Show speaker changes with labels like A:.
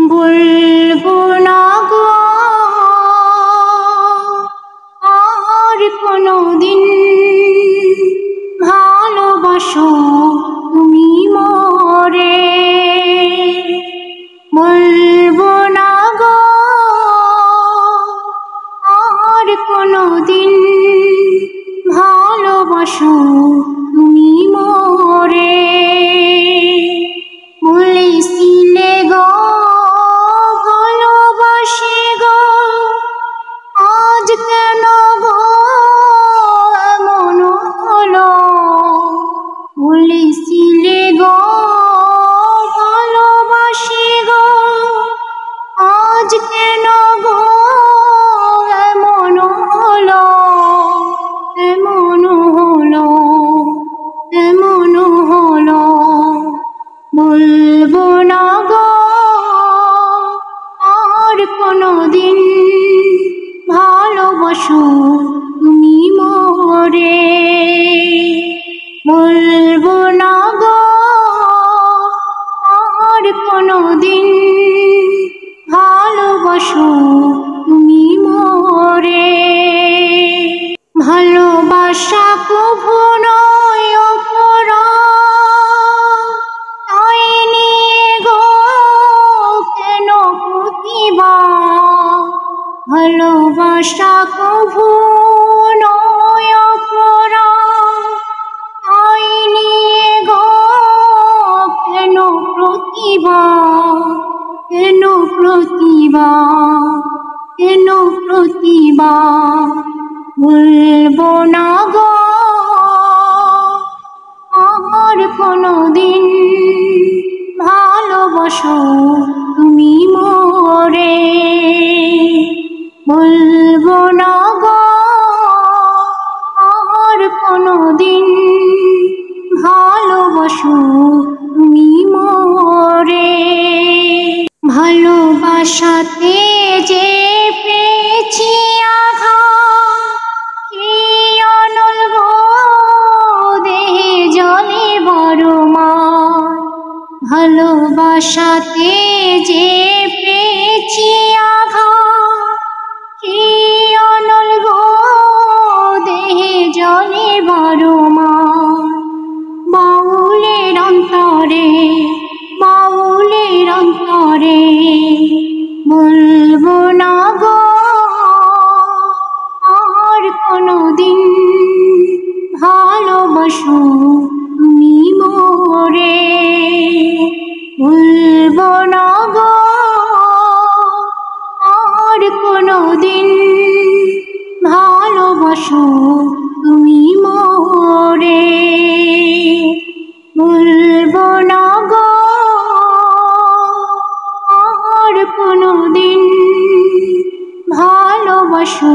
A: বলবো না গো আর কোনোদিন ভালোবাসো তুমি মোরে। বলবো না গো আর কোনোদিন ভালোবাসো তুমি মোরে। বলেছিলে গো ভালোবাসি গো, আজ কেন গো এমন হলো। বলেছিলে গো ভালোবাসি গো, আজ কেন গো এমন হলো। এমন হলো, এমন হলো। বলবো না গো আর কোনোদিন ভালোবাসো তুমি মোরে। বলবো না গো আর কোনোদিন ভালোবাসো তুমি মোরে। ভালোবাসা কভু নয় অপরাধ, তাই নিয়ে গো কেন প্রতিবাদ। ভালোবাসা কভু নয় অপরাধ, তাই নিয়ে গো কেন প্রতিবাদ। কেন প্রতিবাদ, কেন প্রতিবাদ। বলবো না গো আর কোনোদিন ভালোবাসো তুমি মোরে। বলবো না গো আর কোনোদিন ভালোবাসো তুমি মোরে। ভালোবাসাতে যে পেয়েছি আঘাত, কি অনল গো দেহে জলে বড় মান। ভালোবাসাতে যে পেয়েছি আঘাত, কি অনল গো দেহে জলে বড় মান। বাউলের অন্তরে, বাউলের অন্তরে। বলবো না গো আর কোনোদিন ভালোবাসো তুমি মোরে। বলবো না গো আর কোনোদিন ভালোবাসো তুমি মোরে। বলবো না গো আর কোনোদিন ভালোবাসো